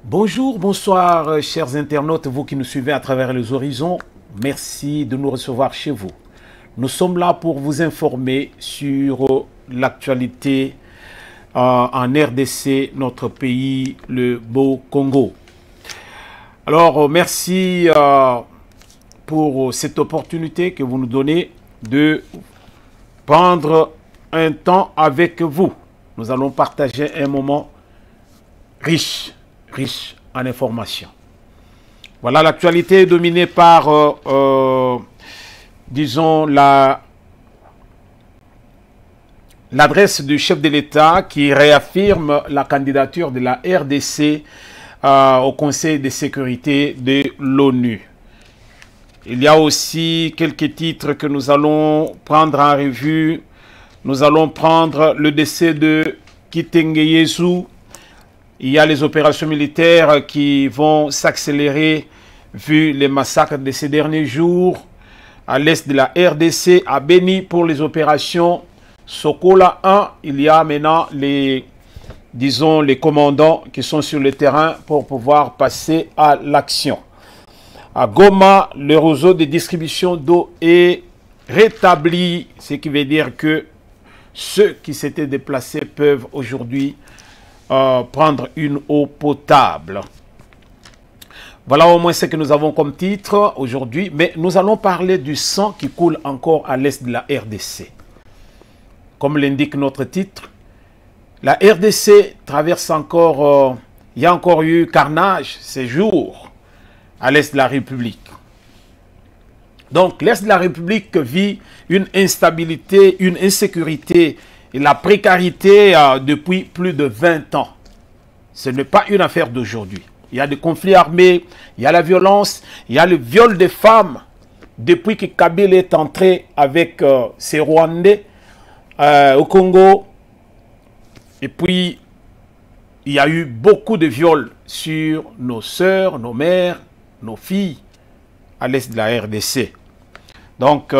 Bonjour, bonsoir, chers internautes, vous qui nous suivez à travers les horizons. Merci de nous recevoir chez vous. Nous sommes là pour vous informer sur l'actualité en RDC, notre pays, le beau Congo. Alors, merci pour cette opportunité que vous nous donnez de prendre un temps avec vous. Nous allons partager un moment riche en informations. Voilà, l'actualité est dominée par, disons, l'adresse du chef de l'État qui réaffirme la candidature de la RDC au Conseil de sécurité de l'ONU. Il y a aussi quelques titres que nous allons prendre en revue. Nous allons prendre le décès de Kitengeyezu. Il y a les opérations militaires qui vont s'accélérer vu les massacres de ces derniers jours à l'est de la RDC, à Beni pour les opérations Sokola 1. Il y a maintenant les commandants qui sont sur le terrain pour pouvoir passer à l'action. À Goma, le réseau de distribution d'eau est rétabli, ce qui veut dire que ceux qui s'étaient déplacés peuvent aujourd'hui prendre une eau potable. Voilà au moins ce que nous avons comme titre aujourd'hui, mais nous allons parler du sang qui coule encore à l'est de la RDC. Comme l'indique notre titre, la RDC traverse encore, il y a encore eu carnage ces jours à l'est de la République. Donc l'est de la République vit une instabilité, une insécurité et la précarité depuis plus de 20 ans. Ce n'est pas une affaire d'aujourd'hui. Il y a des conflits armés, il y a la violence, il y a le viol des femmes. Depuis que Kabila est entré avec ses Rwandais au Congo. Et puis, il y a eu beaucoup de viols sur nos sœurs, nos mères, nos filles à l'est de la RDC. Donc,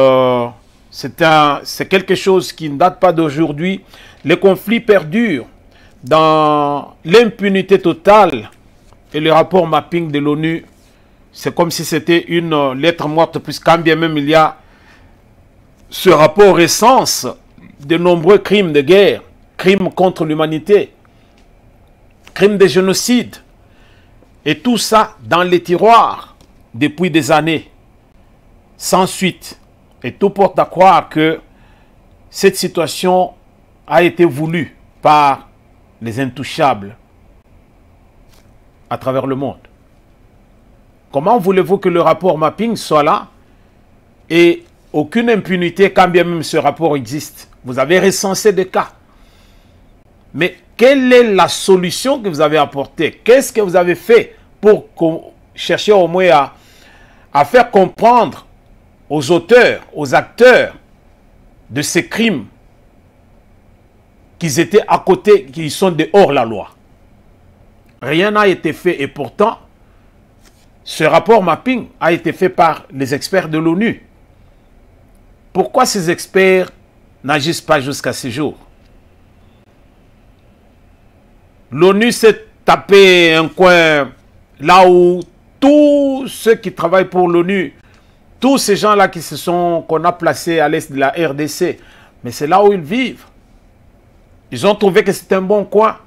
c'est quelque chose qui ne date pas d'aujourd'hui. Les conflits perdurent dans l'impunité totale et le rapport mapping de l'ONU, c'est comme si c'était une lettre morte, puisqu'en bien même il y a ce rapport recense de nombreux crimes de guerre, crimes contre l'humanité, crimes de génocide, et tout ça dans les tiroirs depuis des années, sans suite. Et tout porte à croire que cette situation a été voulue par les intouchables à travers le monde. Comment voulez-vous que le rapport mapping soit là et aucune impunité quand bien même ce rapport existe? Vous avez recensé des cas. Mais quelle est la solution que vous avez apportée? Qu'est-ce que vous avez fait pour chercher au moins à faire comprendre aux auteurs, aux acteurs de ces crimes qu'ils étaient à côté, qu'ils sont dehors la loi? Rien n'a été fait et pourtant, ce rapport mapping a été fait par les experts de l'ONU. Pourquoi ces experts n'agissent pas jusqu'à ce jour? L'ONU s'est tapé un coin là où tous ceux qui travaillent pour l'ONU, tous ces gens-là qu'on a placés à l'est de la RDC, mais c'est là où ils vivent. Ils ont trouvé que c'est un bon coin.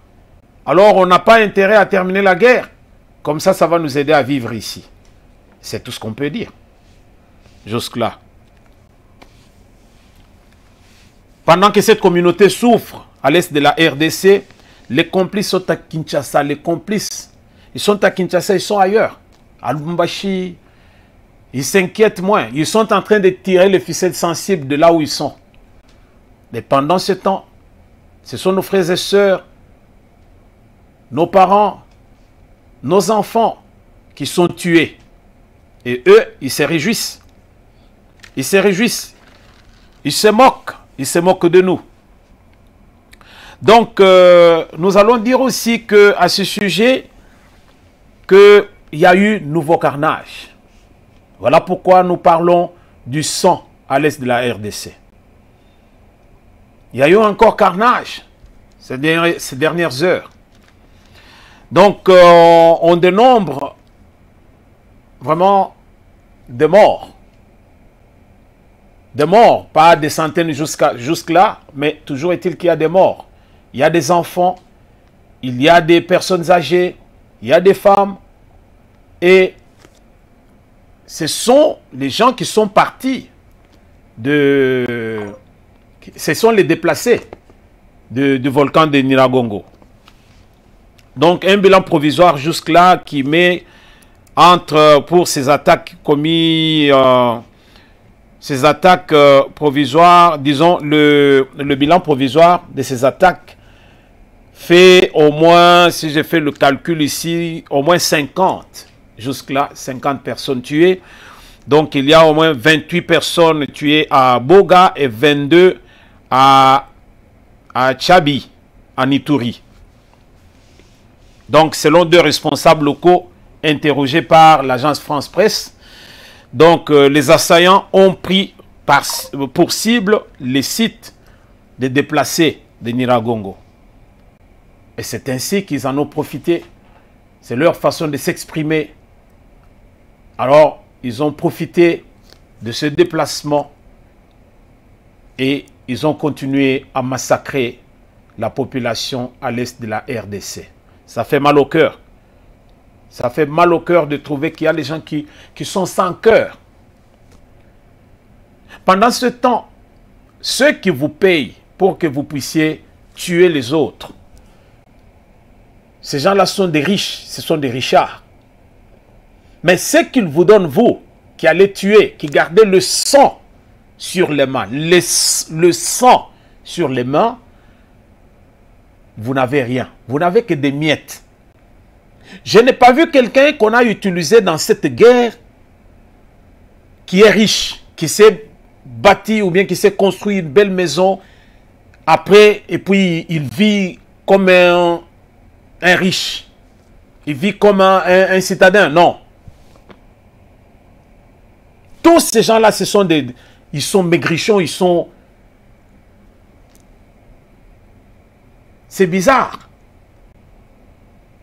Alors on n'a pas intérêt à terminer la guerre. Comme ça, ça va nous aider à vivre ici. C'est tout ce qu'on peut dire. Jusque-là. Pendant que cette communauté souffre à l'est de la RDC, les complices sont à Kinshasa. Les complices, ils sont à Kinshasa, ils sont ailleurs. À Lubumbashi, ils s'inquiètent moins. Ils sont en train de tirer les ficelles sensibles de là où ils sont. Mais pendant ce temps, ce sont nos frères et sœurs, nos parents, nos enfants qui sont tués. Et eux, ils se réjouissent. Ils se réjouissent. Ils se moquent. Ils se moquent de nous. Donc, nous allons dire aussi qu'à ce sujet, qu'il y a eu nouveau carnage. Voilà pourquoi nous parlons du sang à l'est de la RDC. Il y a eu encore carnage ces dernières heures. Donc, on dénombre vraiment des morts. Des morts, pas des centaines jusque-là, mais toujours est-il qu'il y a des morts. Il y a des enfants, il y a des personnes âgées, il y a des femmes. Et ce sont les gens qui sont partis ce sont les déplacés du volcan de Nyiragongo. Donc un bilan provisoire jusque-là qui met pour ces attaques commises, ces attaques provisoires, disons le bilan provisoire de ces attaques fait au moins, si je fais le calcul ici, au moins 50, jusque-là, 50 personnes tuées. Donc il y a au moins 28 personnes tuées à Boga et 22 à Tchabi, en Ituri. Donc selon deux responsables locaux interrogés par l'agence France Presse, donc les assaillants ont pris pour cible les sites des déplacés de Nyiragongo. Et c'est ainsi qu'ils en ont profité. C'est leur façon de s'exprimer. Alors, ils ont profité de ce déplacement et ils ont continué à massacrer la population à l'est de la RDC. Ça fait mal au cœur. Ça fait mal au cœur de trouver qu'il y a des gens qui sont sans cœur. Pendant ce temps, ceux qui vous payent pour que vous puissiez tuer les autres, ces gens-là sont des riches, ce sont des richards. Mais ce qu'ils vous donnent, vous, qui allez tuer, qui gardez le sang sur les mains, le sang sur les mains, vous n'avez rien. Vous n'avez que des miettes. Je n'ai pas vu quelqu'un qu'on a utilisé dans cette guerre qui est riche, qui s'est bâti ou bien qui s'est construit une belle maison après et puis il vit comme un riche. Il vit comme un citadin. Non. Tous ces gens-là, ils sont maigrichons, c'est bizarre.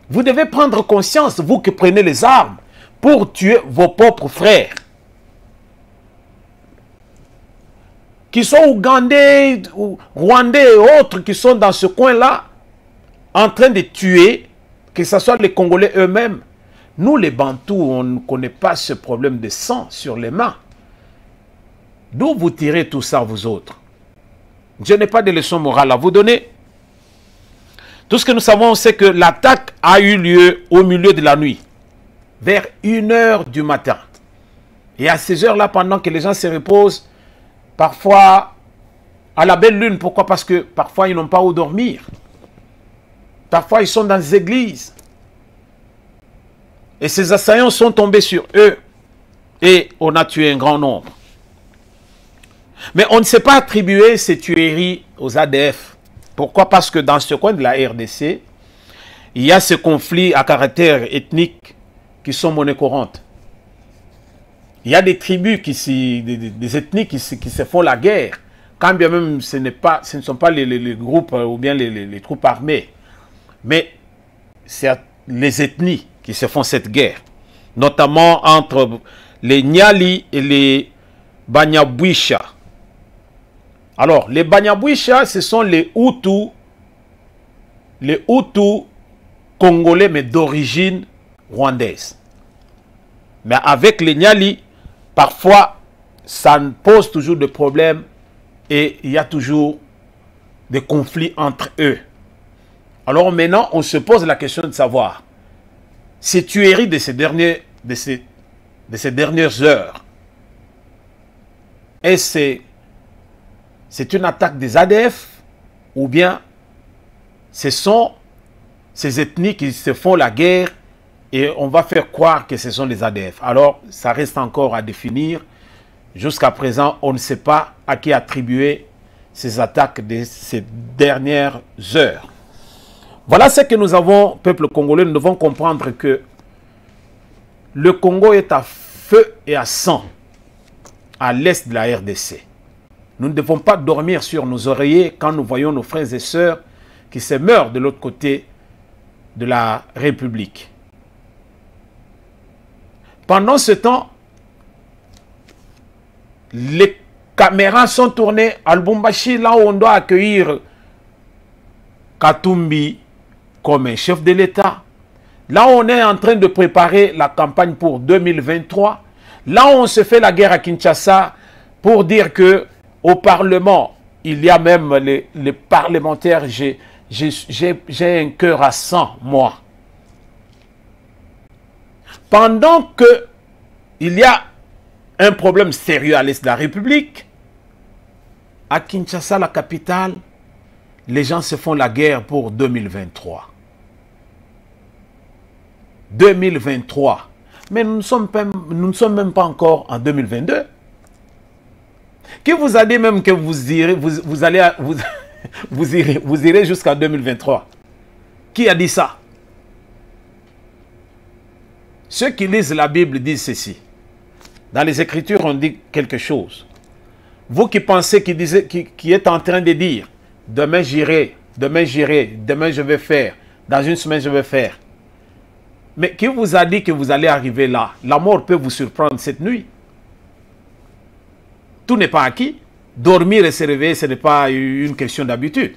Vous devez prendre conscience, vous qui prenez les armes, pour tuer vos propres frères. Qui sont ougandais, ou rwandais et autres qui sont dans ce coin-là, en train de tuer, que ce soit les Congolais eux-mêmes. Nous, les Bantous, on ne connaît pas ce problème de sang sur les mains. D'où vous tirez tout ça, vous autres? Je n'ai pas de leçon morale à vous donner. Tout ce que nous savons, c'est que l'attaque a eu lieu au milieu de la nuit, vers 1 h du matin. Et à ces heures-là, pendant que les gens se reposent, parfois à la belle lune. Pourquoi? Parce que parfois, ils n'ont pas où dormir. Parfois, ils sont dans les églises. Et ces assaillants sont tombés sur eux. Et on a tué un grand nombre. Mais on ne sait pas attribuer ces tueries aux ADF. Pourquoi? Parce que dans ce coin de la RDC, il y a ces conflits à caractère ethnique qui sont monnaie courante. Il y a des tribus, des ethnies qui se font la guerre. Quand bien même ce ne sont pas les groupes ou bien les troupes armées. Mais c'est les ethnies qui se font cette guerre. Notamment entre les Nyali et les Banyabwisha. Alors, les Banyabwisha, ce sont les Hutus congolais, mais d'origine rwandaise. Mais avec les Nyali, parfois, ça pose toujours des problèmes et il y a toujours des conflits entre eux. Alors maintenant, on se pose la question de savoir, ces tueries de ces dernières heures, est-ce c'est une attaque des ADF ou bien ce sont ces ethnies qui se font la guerre et on va faire croire que ce sont les ADF. Alors, ça reste encore à définir. Jusqu'à présent, on ne sait pas à qui attribuer ces attaques de ces dernières heures. Voilà ce que nous avons, peuple congolais. Nous devons comprendre que le Congo est à feu et à sang à l'est de la RDC. Nous ne devons pas dormir sur nos oreillers quand nous voyons nos frères et sœurs qui se meurent de l'autre côté de la République. Pendant ce temps, les caméras sont tournées à Lubumbashi, là où on doit accueillir Katumbi comme un chef de l'État. Là où on est en train de préparer la campagne pour 2023. Là où on se fait la guerre à Kinshasa pour dire que au Parlement, il y a même les parlementaires, j'ai un cœur à 100, moi. Pendant que il y a un problème sérieux à l'est de la République, à Kinshasa, la capitale, les gens se font la guerre pour 2023. 2023. Mais nous ne sommes même pas encore en 2022. Qui vous a dit même que vous irez jusqu'en 2023? Qui a dit ça? Ceux qui lisent la Bible disent ceci. Dans les Écritures, on dit quelque chose. Vous qui pensez, qui êtes en train de dire, demain j'irai, demain je vais faire, dans une semaine je vais faire. Mais qui vous a dit que vous allez arriver là? La mort peut vous surprendre cette nuit. Tout n'est pas acquis. Dormir et se réveiller, ce n'est pas une question d'habitude.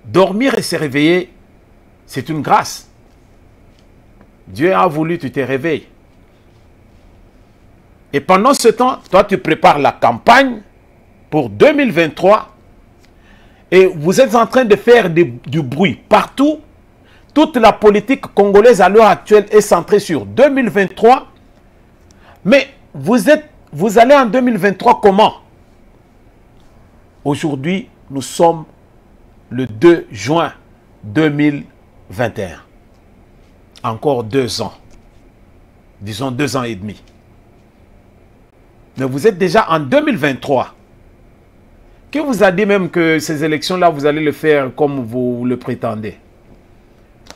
Dormir et se réveiller, c'est une grâce. Dieu a voulu, tu te réveilles. Et pendant ce temps, toi, tu prépares la campagne pour 2023 et vous êtes en train de faire du bruit partout. Toute la politique congolaise à l'heure actuelle est centrée sur 2023. Mais vous allez en 2023 comment? Aujourd'hui, nous sommes le 2 juin 2021. Encore 2 ans. Disons 2 ans et demi. Mais vous êtes déjà en 2023. Qui vous a dit même que ces élections-là, vous allez le faire comme vous le prétendez?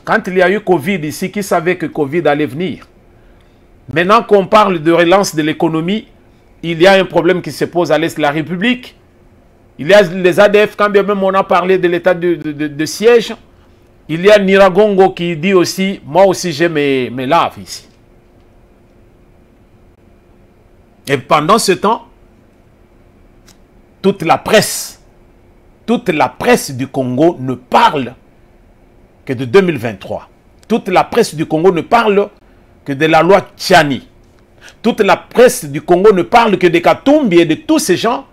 Quand il y a eu Covid ici, qui savait que Covid allait venir? Maintenant qu'on parle de relance de l'économie, il y a un problème qui se pose à l'est de la République. Il y a les ADF, quand bien même on a parlé de l'état de siège. Il y a Niragongo qui dit aussi, moi aussi j'ai mes laves ici. Et pendant ce temps, toute la presse du Congo ne parle que de 2023. Toute la presse du Congo ne parle que de la loi Tchani. Toute la presse du Congo ne parle que de Katumbi et de tous ces gens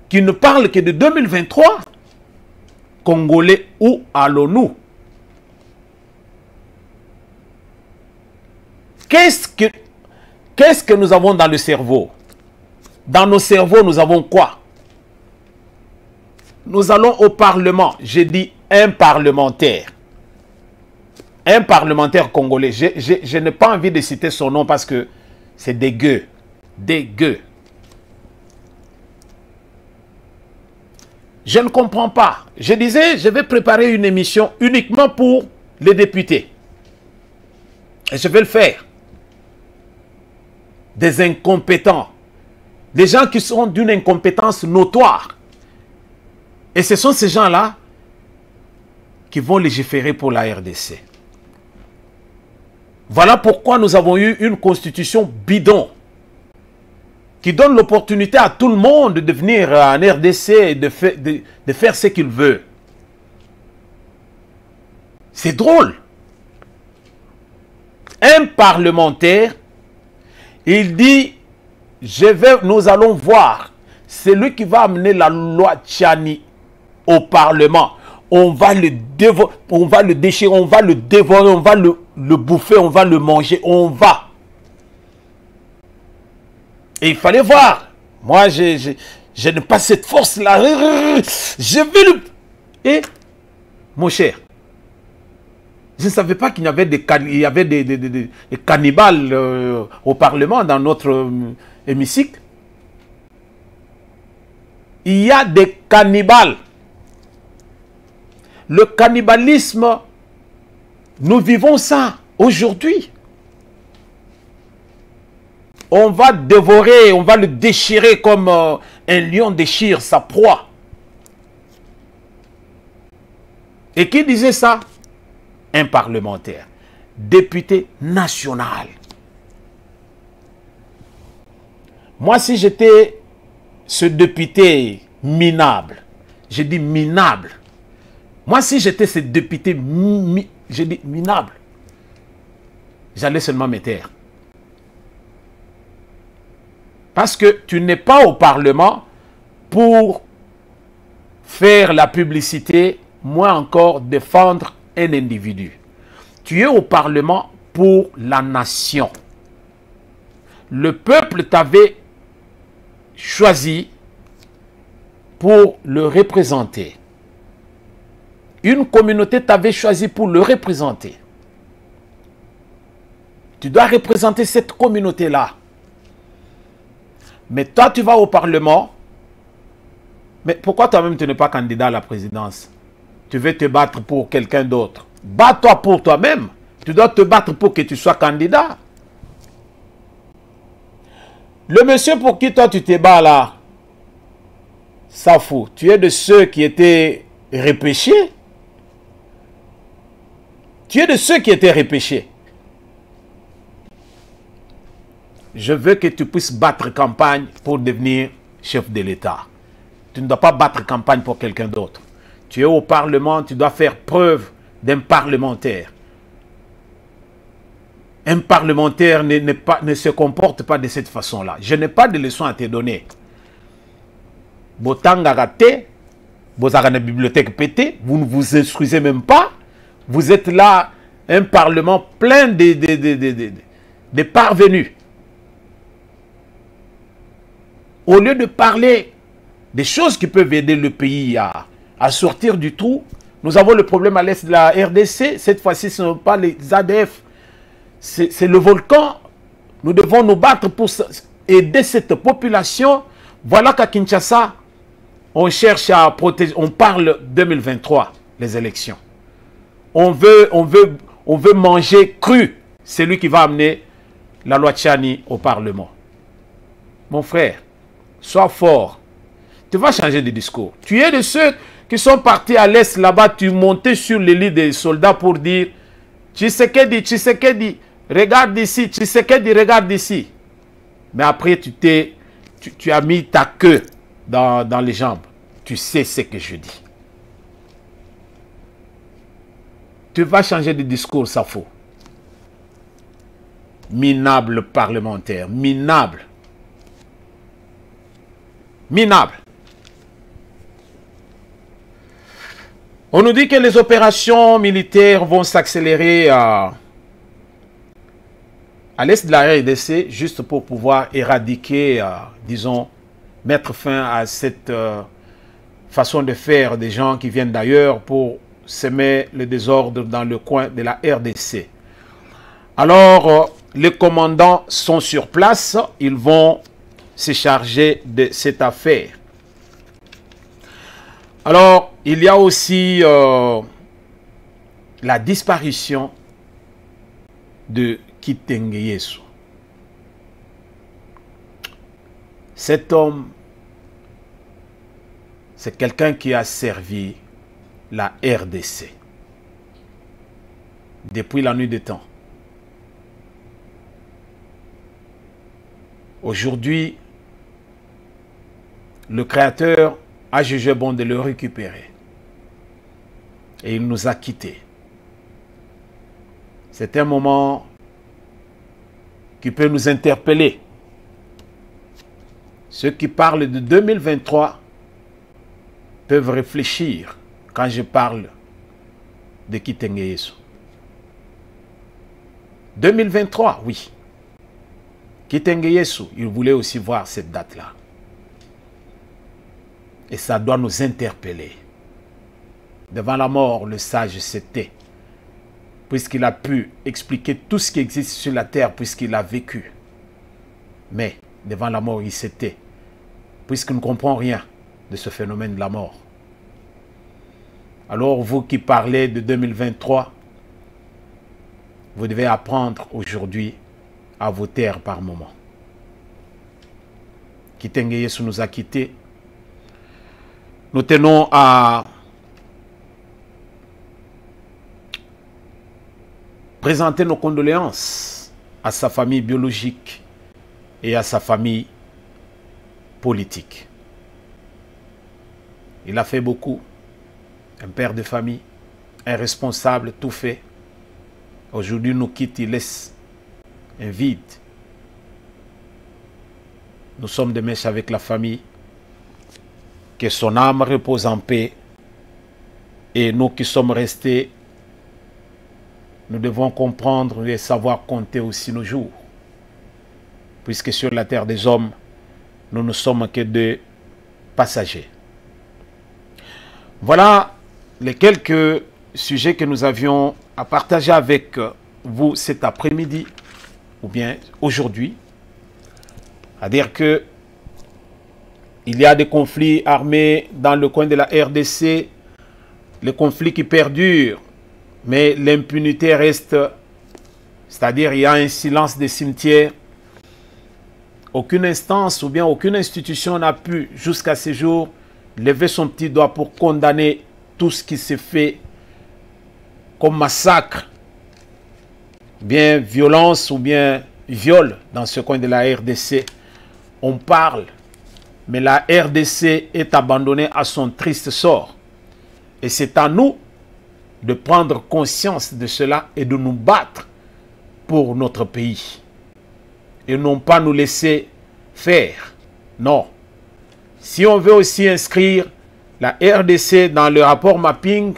qui ne parlent que de 2023. Congolais, où allons-nous? Qu'est-ce que nous avons dans le cerveau? Dans nos cerveaux, nous avons quoi? Nous allons au Parlement. J'ai dit un parlementaire. Un parlementaire congolais. Je n'ai pas envie de citer son nom parce que c'est dégueu. Dégueu. Je ne comprends pas. Je disais, je vais préparer une émission uniquement pour les députés. Et je vais le faire. Des incompétents. Des gens qui sont d'une incompétence notoire. Et ce sont ces gens-là qui vont légiférer pour la RDC. Voilà pourquoi nous avons eu une constitution bidon qui donne l'opportunité à tout le monde de venir en RDC et de faire ce qu'il veut. C'est drôle. Un parlementaire, il dit, nous allons voir, c'est lui qui va amener la loi Tchani au Parlement. On va le déchirer, on va le dévorer, on va le bouffer, on va le manger, on va. Et il fallait voir. Moi, je n'ai pas cette force-là. Je vais le... Et, mon cher, je ne savais pas qu'il y avait des cannibales au Parlement, dans notre hémicycle. Il y a des cannibales. Le cannibalisme, nous vivons ça aujourd'hui. On va dévorer, on va le déchirer comme un lion déchire sa proie. Et qui disait ça? un parlementaire, député national. Moi, si j'étais ce député minable, je dis minable. Moi, si j'étais ce député, je dis minable, j'allais seulement me taire. Parce que tu n'es pas au Parlement pour faire la publicité, moins encore défendre un individu. Tu es au Parlement pour la nation. Le peuple t'avait choisi pour le représenter. Une communauté t'avait choisi pour le représenter. Tu dois représenter cette communauté-là. Mais toi, tu vas au Parlement. Mais pourquoi toi-même, tu n'es pas candidat à la présidence? Tu veux te battre pour quelqu'un d'autre. Bats-toi pour toi-même. Tu dois te battre pour que tu sois candidat. Le monsieur pour qui toi tu te bats là, ça fout. Tu es de ceux qui étaient repêchés. Tu es de ceux qui étaient repêchés. Je veux que tu puisses battre campagne pour devenir chef de l'État. Tu ne dois pas battre campagne pour quelqu'un d'autre. Tu es au Parlement, tu dois faire preuve d'un parlementaire. Un parlementaire ne se comporte pas de cette façon-là. Je n'ai pas de leçons à te donner. Botanga raté, vous avez une bibliothèque pétée, vous ne vous instruisez même pas. Vous êtes là, un parlement plein de parvenus. Au lieu de parler des choses qui peuvent aider le pays à sortir du trou, nous avons le problème à l'est de la RDC. Cette fois-ci, ce ne sont pas les ADF. C'est le volcan. Nous devons nous battre pour aider cette population. Voilà qu'à Kinshasa, on cherche à protéger. On parle 2023, les élections. On veut manger cru. C'est lui qui va amener la loi Tchani au Parlement. Mon frère, sois fort. Tu vas changer de discours. Tu es de ceux qui sont partis à l'Est là-bas. Tu montais sur les lits des soldats pour dire Tshisekedi, regarde ici, Tshisekedi, regarde ici. Mais après, tu as mis ta queue dans les jambes. Tu sais ce que je dis. Tu vas changer de discours, ça faut. Minable parlementaire, minable. Minable. On nous dit que les opérations militaires vont s'accélérer à l'est de la RDC, juste pour pouvoir éradiquer, disons, mettre fin à cette façon de faire des gens qui viennent d'ailleurs pour semer le désordre dans le coin de la RDC. Alors, les commandants sont sur place, ils vont se charger de cette affaire. Alors, il y a aussi la disparition de Kitenge-Yesu. Cet homme, c'est quelqu'un qui a servi la RDC depuis la nuit des temps. Aujourd'hui, le Créateur a jugé bon de le récupérer. Et il nous a quittés. C'est un moment qui peut nous interpeller. Ceux qui parlent de 2023 peuvent réfléchir quand je parle de Kitenge-Yesu. 2023, oui. Kitenge-Yesu, il voulait aussi voir cette date-là. Et ça doit nous interpeller. Devant la mort, le sage se tait, puisqu'il a pu expliquer tout ce qui existe sur la terre, puisqu'il a vécu. Mais devant la mort, il se tait, puisqu'il ne comprend rien de ce phénomène de la mort. Alors vous qui parlez de 2023, vous devez apprendre aujourd'hui à vous taire par moment. Kitenge-Yesu nous a quittés. Nous tenons à présenter nos condoléances à sa famille biologique et à sa famille politique. Il a fait beaucoup. Un père de famille, un responsable, tout fait. Aujourd'hui, nous quitte, il laisse un vide. Nous sommes de mèche avec la famille. Que son âme repose en paix. Et nous qui sommes restés, nous devons comprendre et savoir compter aussi nos jours. Puisque sur la terre des hommes, nous ne sommes que des passagers. Voilà les quelques sujets que nous avions à partager avec vous cet après-midi, ou bien aujourd'hui. C'est-à-dire que il y a des conflits armés dans le coin de la RDC, les conflits qui perdurent, mais l'impunité reste, c'est-à-dire il y a un silence des cimetières. Aucune instance ou bien aucune institution n'a pu, jusqu'à ce jour, lever son petit doigt pour condamner tout ce qui s'est fait comme massacre, bien violence ou bien viol dans ce coin de la RDC. On parle, mais la RDC est abandonnée à son triste sort. Et c'est à nous de prendre conscience de cela et de nous battre pour notre pays. Et non pas nous laisser faire. Non. Si on veut aussi inscrire la RDC dans le rapport mapping,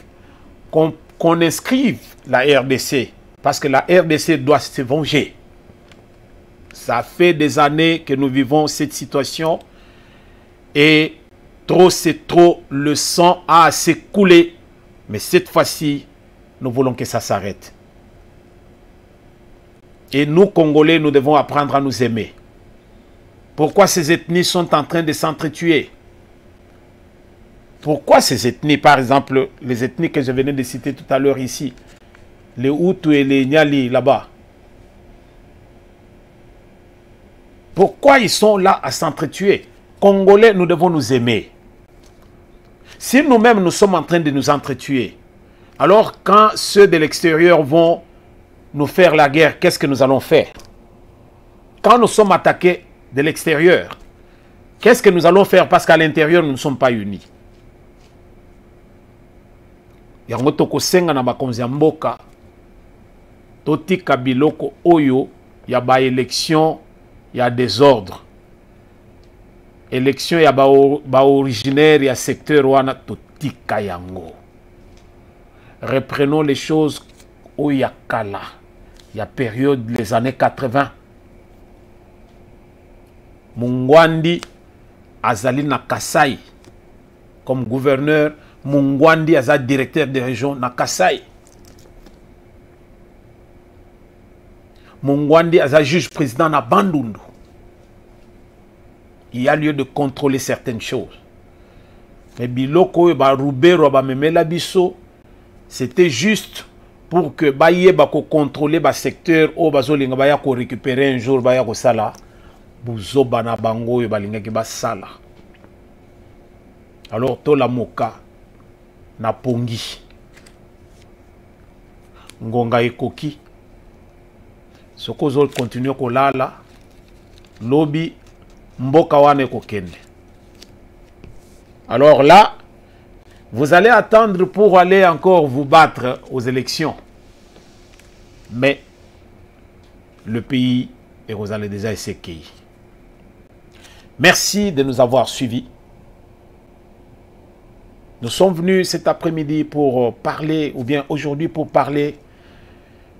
qu'on inscrive la RDC. Parce que la RDC doit se venger. Ça fait des années que nous vivons cette situation. Et trop c'est trop, le sang a assez coulé. Mais cette fois-ci, nous voulons que ça s'arrête. Et nous, Congolais, nous devons apprendre à nous aimer. Pourquoi ces ethnies sont en train de s'entretuer? Pourquoi ces ethnies, par exemple, les ethnies que je venais de citer tout à l'heure ici, les Hutus et les Nyali là-bas, pourquoi ils sont là à s'entretuer? Congolais, nous devons nous aimer. Si nous-mêmes nous sommes en train de nous entretuer, alors quand ceux de l'extérieur vont nous faire la guerre, qu'est-ce que nous allons faire? Quand nous sommes attaqués de l'extérieur, qu'est-ce que nous allons faire? Parce qu'à l'intérieur, nous ne sommes pas unis. Yango toko senga na bakonzi ya mboka totika biloko oyo ya ba élection ya désordre. Élection ya ba originaire ya secteur wana totika yango. Reprenons les choses oyo ya kala, ya période les années 80. Mungwandi azali na Kasai comme gouverneur. Mungwandi aza directeur de région na Kasai. Mungwandi aza juge président na Bandundu. Il y a lieu de contrôler certaines choses. Mais biloko ba rubero ba memela biso, c'était juste pour que baye ba ko contrôler ba secteur o bazolinga ba ya ko récupérer un jour ba ya ko sala buzo bana bango e balinga ki ba sala. Alors to la moka na pongi ngonga ekoki soko zo continue kolala lobi mboka wane kokende. Alors là, vous allez attendre pour aller encore vous battre aux élections. Mais le pays et vous allez déjà essayer. Merci de nous avoir suivis. Nous sommes venus cet après-midi pour parler, ou bien aujourd'hui pour parler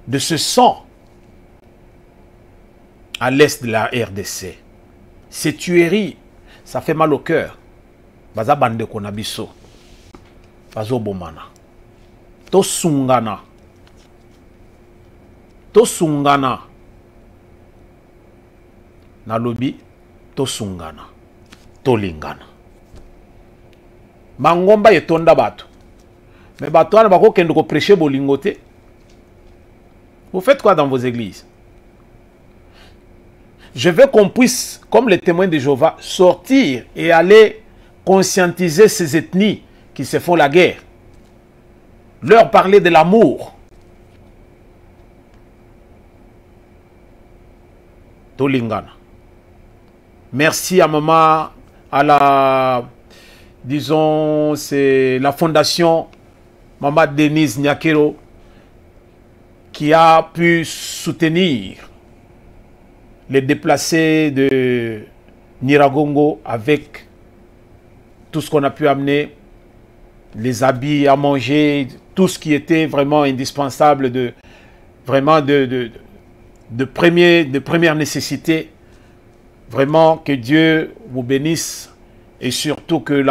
de ce sang à l'est de la RDC. Ces tueries, ça fait mal au cœur. Baza bande konabiso. Bazo bomana. To sungana. To sungana. Na lobi, to sungana. To lingana. Mangomba yetonda bato. Mais bato wana bako kende ko prêcher bolingote. Vous faites quoi dans vos églises? Je veux qu'on puisse, comme les témoins de Jéhovah, sortir et aller conscientiser ces ethnies qui se font la guerre. Leur parler de l'amour. Tolingana. Merci à maman, à la, disons, c'est la fondation Maman Denise Nyakero qui a pu soutenir les déplacés de Nyiragongo avec tout ce qu'on a pu amener, les habits à manger, tout ce qui était vraiment indispensable, de première nécessité. Vraiment que Dieu vous bénisse et surtout que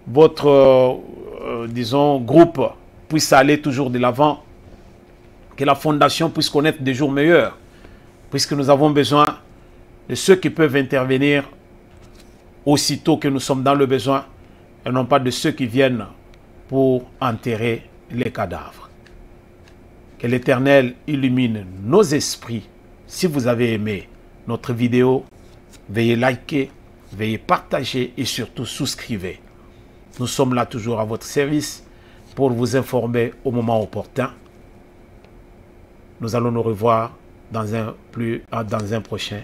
votre disons groupe puisse aller toujours de l'avant, que la fondation puisse connaître des jours meilleurs, puisque nous avons besoin de ceux qui peuvent intervenir aussitôt que nous sommes dans le besoin et non pas de ceux qui viennent pour enterrer les cadavres. Que l'Éternel illumine nos esprits. Si vous avez aimé notre vidéo, veuillez liker, veuillez partager et surtout souscrivez. Nous sommes là toujours à votre service pour vous informer au moment opportun. Nous allons nous revoir dans un prochain